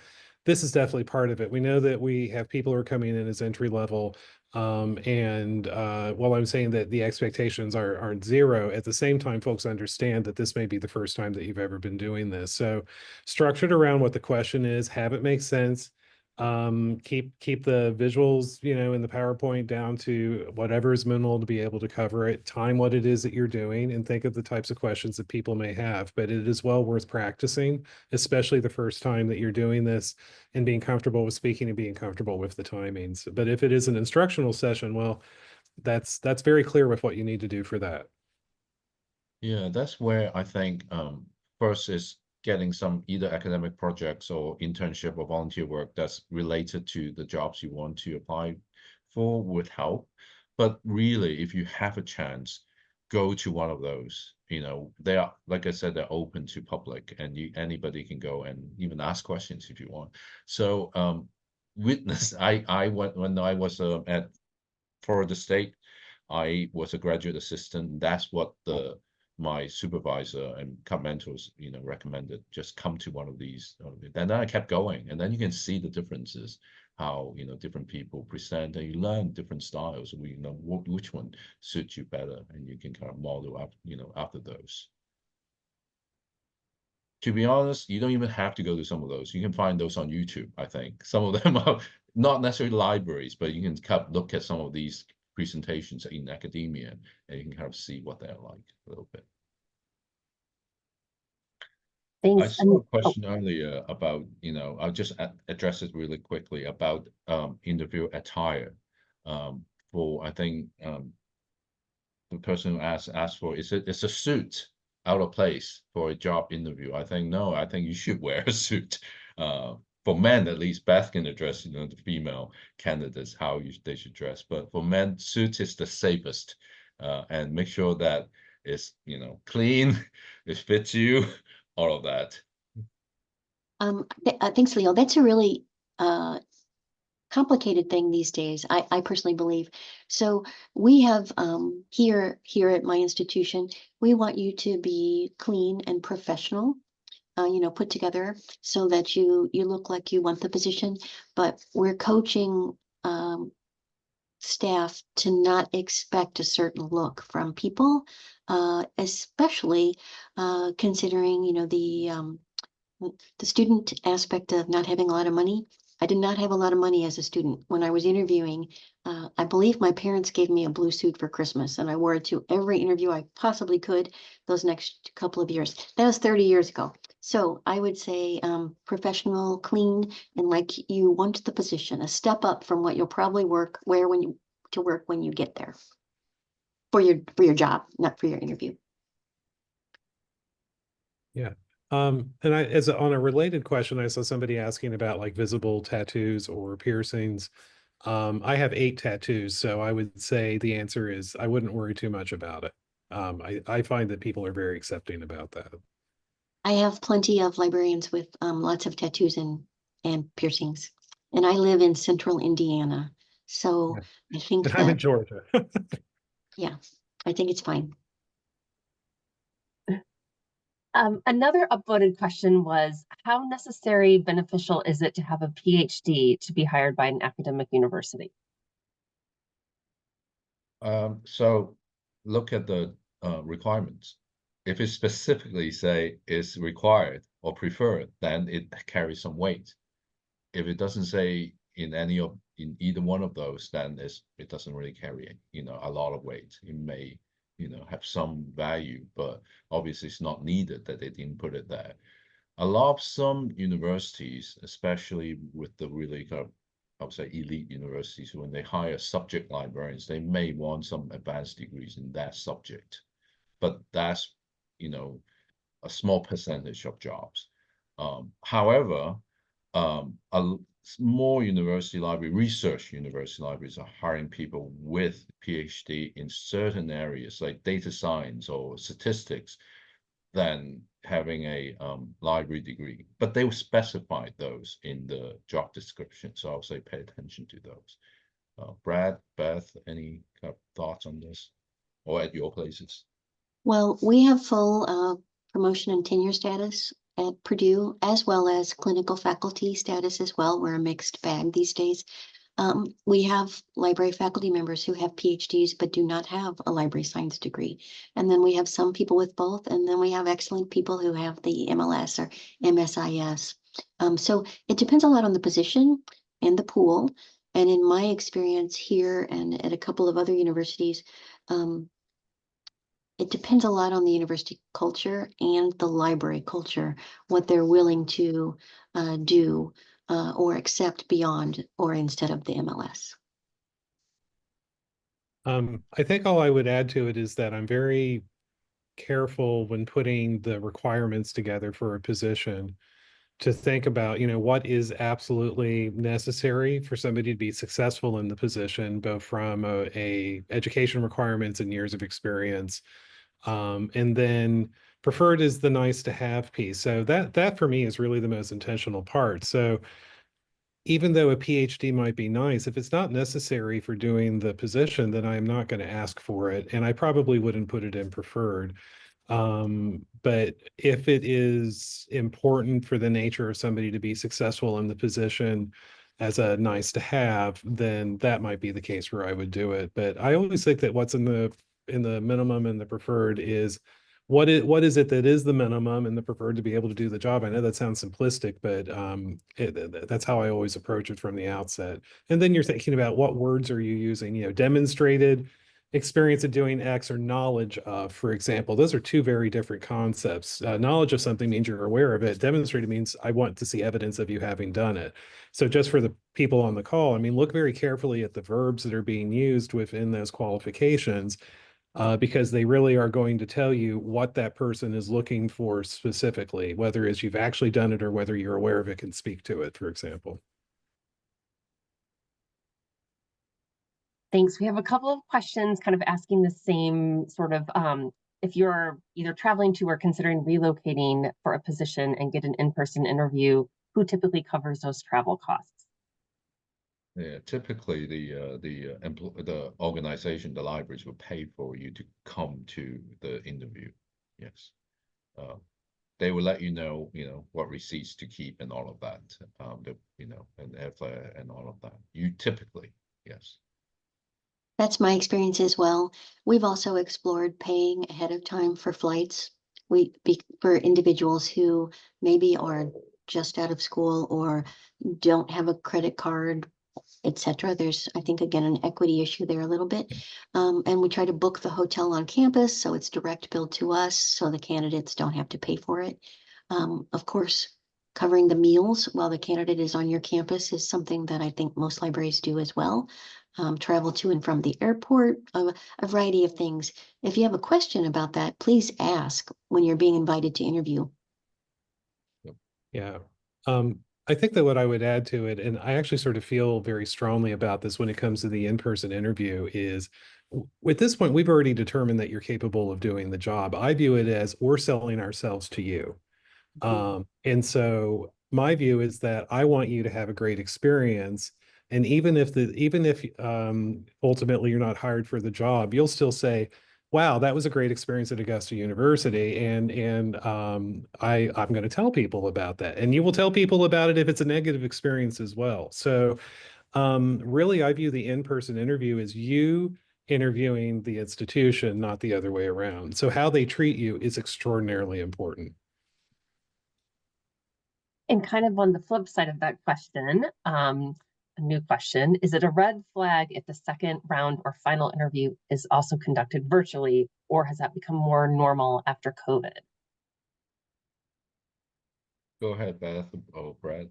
this is definitely part of it. We know that we have people who are coming in as entry level. While I'm saying that the expectations aren't zero, at the same time, folks understand that this may be the first time that you've ever been doing this. So structured around what the question is, have it make sense. Keep the visuals, in the PowerPoint down to whatever is minimal to be able to cover it. Time what it is that you're doing and think of the types of questions that people may have. But it is well worth practicing, especially the first time that you're doing this, and being comfortable with speaking and being comfortable with the timings. But if it is an instructional session, well, that's very clear with what you need to do for that. Yeah, that's where I think first is getting some either academic projects or internship or volunteer work that's related to the jobs you want to apply for would help. But really, if you have a chance, go to one of those. They are, like I said, they're open to public, and anybody can go and even ask questions if you want. So witness, I went when I was at Florida State. I was a graduate assistant. That's what my supervisor and club mentors, recommended. Just come to one of these. And then I kept going, and then you can see the differences, how different people present, and you learn different styles. We know which one suits you better, and you can kind of model up, after those. To be honest, you don't even have to go to some of those. You can find those on YouTube. I think some of them are not necessarily libraries, but you can kind of look at some of these presentations in academia, and you can kind of see what they're like a little bit. I Thanks. saw a question earlier about, I'll just address it really quickly about interview attire. For I think the person who asked for, it's a suit out of place for a job interview? I think no. I think you should wear a suit. For men, at least, Beth can address, the female candidates how they should dress. But for men, suit is the safest, and make sure that it's clean, it fits you, all of that. Thanks, Leo. That's a really complicated thing these days, I personally believe. So we have here at my institution, we want you to be clean and professional, put together so that you look like you want the position. But we're coaching staff to not expect a certain look from people, especially considering, the student aspect of not having a lot of money. I did not have a lot of money as a student. When I was interviewing, I believe my parents gave me a blue suit for Christmas, and I wore it to every interview I possibly could those next couple of years. That was 30 years ago. So I would say professional, clean, and like you want the position, a step up from what you'll probably work when you get there for your job, not for your interview. Yeah. And on a related question, I saw somebody asking about like visible tattoos or piercings. I have 8 tattoos, so I would say the answer is I wouldn't worry too much about it. I find that people are very accepting about that. I have plenty of librarians with lots of tattoos and piercings, and I live in central Indiana, so I think And I'm in that, Georgia. yeah, I think it's fine. Another upvoted question was, how necessary, beneficial is it to have a PhD to be hired by an academic university? So look at the requirements. If it specifically say is required or preferred, then it carries some weight. If it doesn't say in either one of those, then it doesn't really carry a lot of weight. It may have some value, but obviously it's not needed that they didn't put it there. A lot of some universities, especially with the really kind of, I would say, elite universities, when they hire subject librarians, they may want some advanced degrees in that subject, but that's a small percentage of jobs. However, more research university libraries are hiring people with PhD in certain areas like data science or statistics than having a library degree. But they will specify those in the job description. So I'll say pay attention to those. Brad, Beth, any kind of thoughts on this or at your places? Well, we have full promotion and tenure status at Purdue, as well as clinical faculty status as well. We're a mixed bag these days. We have library faculty members who have PhDs but do not have a library science degree. And then we have some people with both, and then we have excellent people who have the MLS or MSIS. So it depends a lot on the position. and the pool. And in my experience here and at a couple of other universities, it depends a lot on the university culture and the library culture, what they're willing to do or accept beyond or instead of the MLS. I think all I would add to it is that I'm very careful when putting the requirements together for a position to think about, what is absolutely necessary for somebody to be successful in the position, both from a education requirements and years of experience. And then preferred is the nice to have piece. So that for me is really the most intentional part. So even though a PhD might be nice, if it's not necessary for doing the position, then I'm not going to ask for it. And I probably wouldn't put it in preferred. But if it is important for the nature of somebody to be successful in the position as a nice to have, then that might be the case where I would do it. But I always think that what's in the minimum and the preferred is what is it that is the minimum and the preferred to be able to do the job. I know that sounds simplistic, but that's how I always approach it from the outset. And then you're thinking about what words are you using, demonstrated experience of doing X or knowledge of, for example. Those are two very different concepts. Knowledge of something means you're aware of it. Demonstrated means I want to see evidence of you having done it. So just for the people on the call, I mean, look very carefully at the verbs that are being used within those qualifications, because they really are going to tell you what that person is looking for specifically, whether it's you've actually done it or whether you're aware of it, can speak to it, for example. Thanks. We have a couple of questions kind of asking the same sort of, if you're either traveling to or considering relocating for a position and get an in-person interview, who typically covers those travel costs? Yeah, typically the organization, the libraries will pay for you to come to the interview. Yes. They will let you know, what receipts to keep and all of that. And airfare and all of that. You typically, yes. That's my experience as well. We've also explored paying ahead of time for flights. For individuals who maybe are just out of school or don't have a credit card, etc. There's, I think, again, an equity issue there a little bit. And we try to book the hotel on campus so it's direct billed to us so the candidates don't have to pay for it. Of course, covering the meals while the candidate is on your campus is something that I think most libraries do as well. Travel to and from the airport, a variety of things. If you have a question about that, please ask when you're being invited to interview. Yeah. I think that what I would add to it, and I actually sort of feel very strongly about this when it comes to the in-person interview, is at this point, we've already determined that you're capable of doing the job. I view it as we're selling ourselves to you. And so my view is that I want you to have a great experience. And even if ultimately you're not hired for the job, you'll still say, wow, that was a great experience at Augusta University. And I'm going to tell people about that. And you will tell people about it if it's a negative experience as well. So really, I view the in-person interview as you interviewing the institution, not the other way around. So how they treat you is extraordinarily important. And kind of on the flip side of that question, a new question, is it a red flag if the second round or final interview is also conducted virtually, or has that become more normal after COVID? Go ahead, Beth or Brad.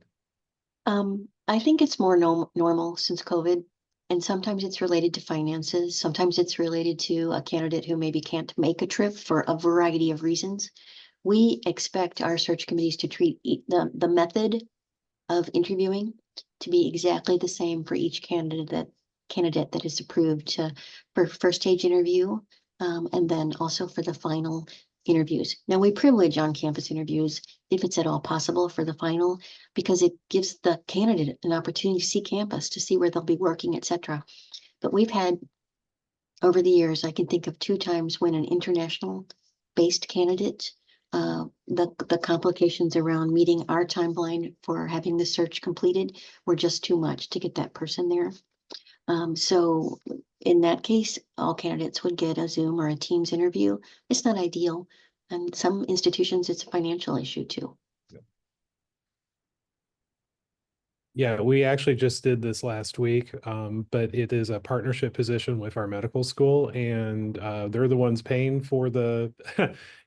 I think it's more normal since COVID, and sometimes it's related to finances. Sometimes it's related to a candidate who maybe can't make a trip for a variety of reasons. We expect our search committees to treat the method of interviewing to be exactly the same for each candidate that is approved for first stage interview, and then also for the final interviews. Now, we privilege on-campus interviews if it's at all possible for the final, because it gives the candidate an opportunity to see campus, to see where they'll be working, etc. But we've had, over the years, I can think of 2 times when an international-based candidate, the complications around meeting our timeline for having the search completed were just too much to get that person there. So in that case, all candidates would get a Zoom or a Teams interview. It's not ideal. And some institutions, it's a financial issue too. Yeah, we actually just did this last week, but it is a partnership position with our medical school, and they're the ones paying for the,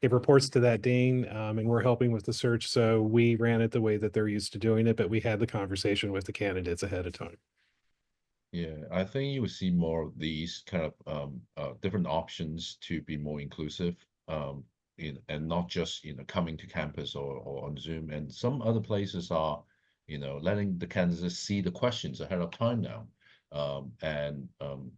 it reports to that dean, and we're helping with the search. So we ran it the way that they're used to doing it, but we had the conversation with the candidates ahead of time. Yeah, I think you will see more of these kind of different options to be more inclusive, and not just coming to campus or on Zoom. And some other places are, letting the candidates see the questions ahead of time now. And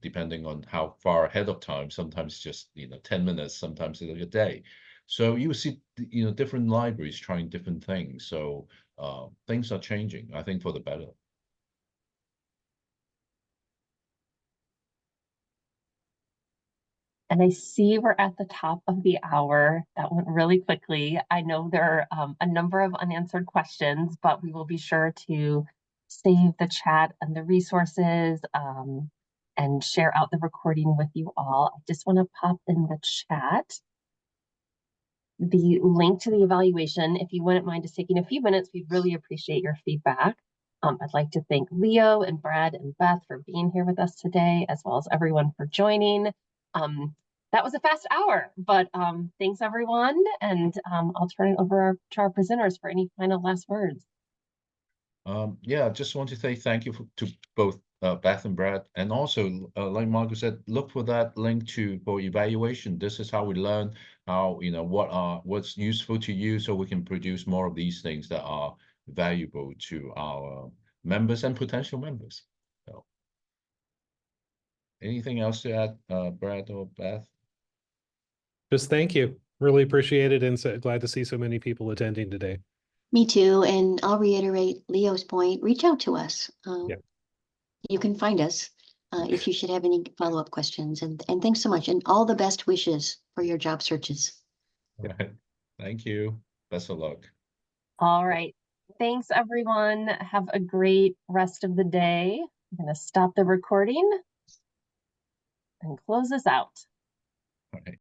depending on how far ahead of time, sometimes just 10 minutes, sometimes it's like a day. So you see, different libraries trying different things. So things are changing, I think, for the better. And I see we're at the top of the hour. That went really quickly. I know there are a number of unanswered questions, but we will be sure to save the chat and the resources and share out the recording with you all. I just want to pop in the chat the link to the evaluation. If you wouldn't mind just taking a few minutes, we'd really appreciate your feedback. I'd like to thank Leo and Brad and Beth for being here with us today, as well as everyone for joining. That was a fast hour, but thanks everyone. And I'll turn it over to our presenters for any final last words. Yeah, I just want to say thank you to both Beth and Brad, and also like Margaret said, look for that link for evaluation. This is how we learn how what's useful to you, so we can produce more of these things that are valuable to our members and potential members. So, anything else to add, Brad or Beth? Just thank you. Really appreciate it, and so glad to see so many people attending today. Me too. And I'll reiterate Leo's point. Reach out to us. Yeah. You can find us if you should have any follow-up questions. And thanks so much. And all the best wishes for your job searches. Right. Thank you. Best of luck. All right. Thanks, everyone. Have a great rest of the day. I'm going to stop the recording and close this out. All right.